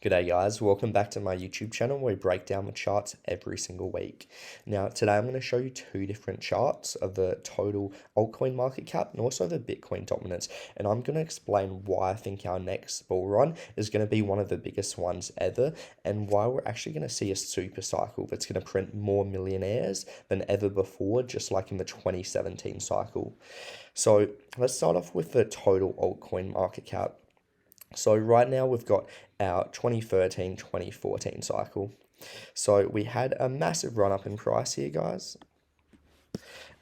G'day guys, welcome back to my YouTube channel where we break down the charts every single week. Now today I'm going to show you two different charts of the total altcoin market cap and also the Bitcoin dominance, and I'm going to explain why I think our next bull run is going to be one of the biggest ones ever and why we're actually going to see a super cycle that's going to print more millionaires than ever before, just like in the 2017 cycle. So let's start off with the total altcoin market cap. So right now we've got our 2013-2014 cycle. So we had a massive run up in price here, guys.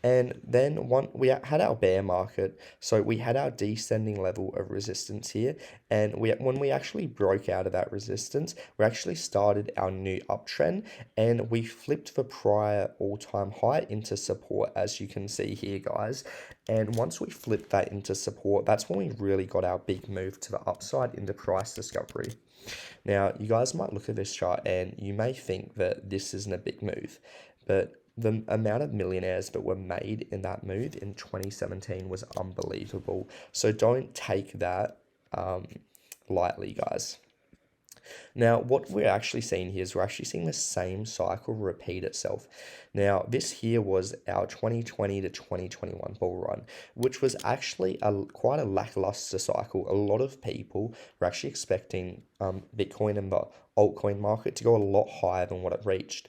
And then we had our bear market, so we had our descending level of resistance here, and when we actually broke out of that resistance, we actually started our new uptrend, and we flipped the prior all-time high into support, as you can see here, guys. And once we flipped that into support, that's when we really got our big move to the upside into price discovery. Now, you guys might look at this chart and you may think that this isn't a big move, but the amount of millionaires that were made in that move in 2017 was unbelievable. So don't take that lightly, guys. Now, what we're actually seeing here is we're actually seeing the same cycle repeat itself. Now, this here was our 2020 to 2021 bull run, which was actually quite a lackluster cycle. A lot of people were actually expecting Bitcoin and the altcoin market to go a lot higher than what it reached.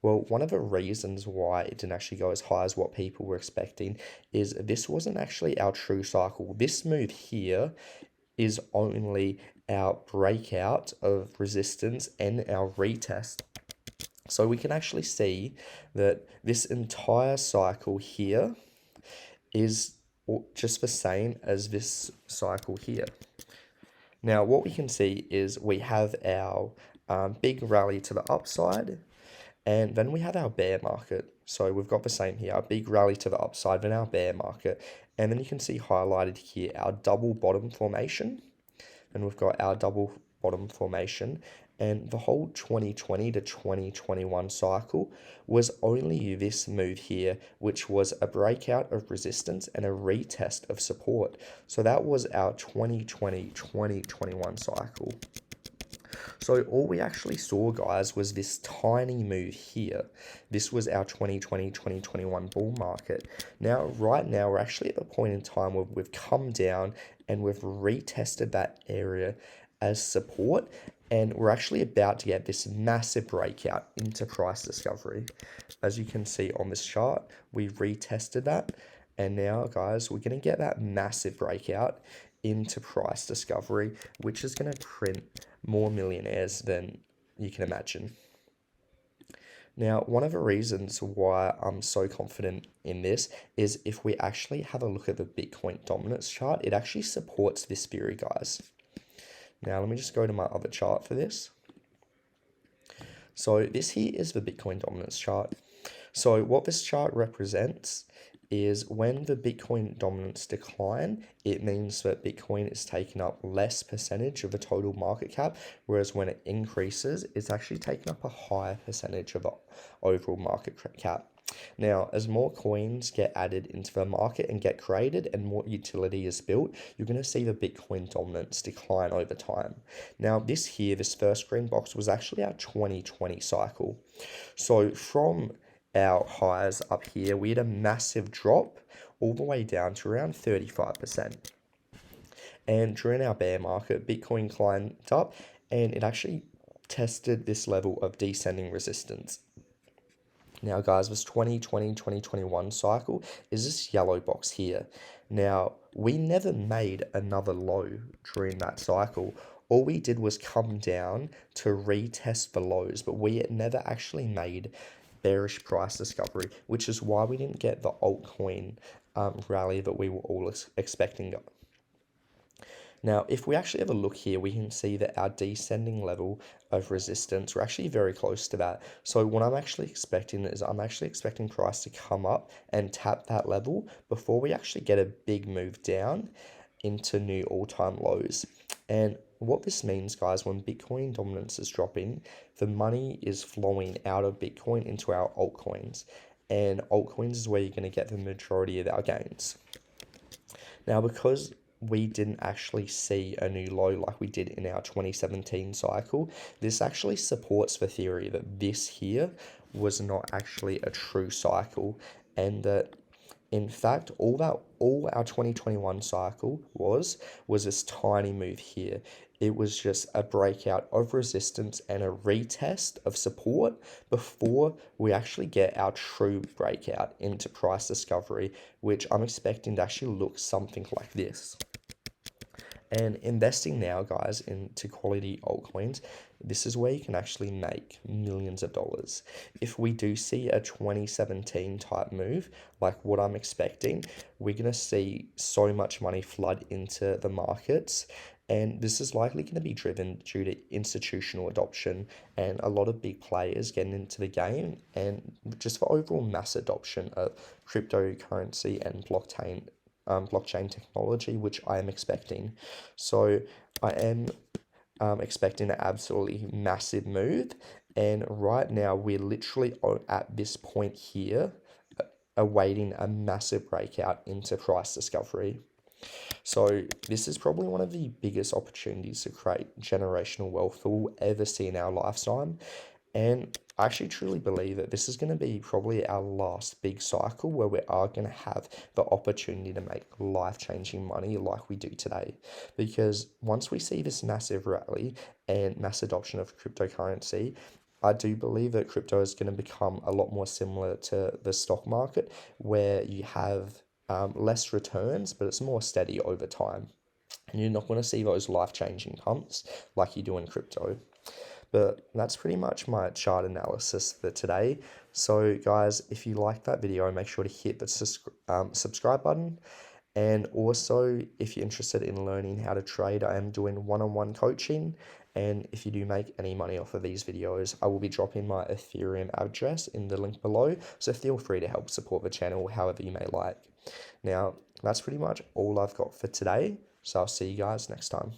Well, one of the reasons why it didn't actually go as high as what people were expecting is this wasn't actually our true cycle. This move here is only our breakout of resistance and our retest. So we can actually see that this entire cycle here is just the same as this cycle here. Now, what we can see is we have our big rally to the upside, and then we have our bear market. So we've got the same here, a big rally to the upside, then our bear market. And then you can see highlighted here our double bottom formation. And we've got our double bottom formation. And the whole 2020 to 2021 cycle was only this move here, which was a breakout of resistance and a retest of support. So that was our 2020-2021 cycle. So all we actually saw, guys, was this tiny move here. This was our 2020-2021 bull market. Now, right now, we're actually at the point in time where we've come down and we've retested that area as support, and we're actually about to get this massive breakout into price discovery. As you can see on this chart, we retested that, and now, guys, we're going to get that massive breakout into price discovery, which is going to print more millionaires than you can imagine. Now, one of the reasons why I'm so confident in this is if we actually have a look at the Bitcoin dominance chart, it actually supports this theory, guys. Now, let me just go to my other chart for this. So this here is the Bitcoin dominance chart. So what this chart represents is when the Bitcoin dominance decline, it means that Bitcoin is taking up less percentage of the total market cap, whereas when it increases, it's actually taking up a higher percentage of the overall market cap. Now, as more coins get added into the market and get created and more utility is built, you're going to see the Bitcoin dominance decline over time. Now, this first green box was actually our 2020 cycle. So from our highs up here, we had a massive drop all the way down to around 35%. And during our bear market, Bitcoin climbed up and it actually tested this level of descending resistance. Now, guys, this 2020-2021 cycle is this yellow box here. Now, we never made another low during that cycle. All we did was come down to retest the lows, but we never actually made bearish price discovery, which is why we didn't get the altcoin rally that we were all expecting. Now, if we actually have a look here, we can see that our descending level of resistance, we're actually very close to that. So what I'm actually expecting is I'm actually expecting price to come up and tap that level before we actually get a big move down into new all-time lows. And what this means, guys, when Bitcoin dominance is dropping, the money is flowing out of Bitcoin into our altcoins. And altcoins is where you're going to get the majority of our gains. Now, because we didn't actually see a new low like we did in our 2017 cycle, this actually supports the theory that this here was not actually a true cycle, and that in fact all our 2021 cycle was this tiny move here. It was just a breakout of resistance and a retest of support before we actually get our true breakout into price discovery, which I'm expecting to actually look something like this. And investing now, guys, into quality altcoins, this is where you can actually make millions of dollars. If we do see a 2017 type move, like what I'm expecting, we're going to see so much money flood into the markets. And this is likely going to be driven due to institutional adoption and a lot of big players getting into the game, and just for overall mass adoption of cryptocurrency and blockchain technology, which I am expecting. So I am expecting an absolutely massive move. And right now, we're literally at this point here, awaiting a massive breakout into price discovery. So this is probably one of the biggest opportunities to create generational wealth that we'll ever see in our lifetime. And I actually truly believe that this is going to be probably our last big cycle where we are going to have the opportunity to make life-changing money like we do today. Because once we see this massive rally and mass adoption of cryptocurrency, I do believe that crypto is going to become a lot more similar to the stock market, where you have less returns, but it's more steady over time. And you're not going to see those life-changing pumps like you do in crypto. But that's pretty much my chart analysis for today. So guys, if you like that video, make sure to hit the subscribe button. And also, if you're interested in learning how to trade, I am doing one-on-one coaching. And if you do make any money off of these videos, I will be dropping my Ethereum address in the link below. So feel free to help support the channel however you may like. Now, that's pretty much all I've got for today. So I'll see you guys next time.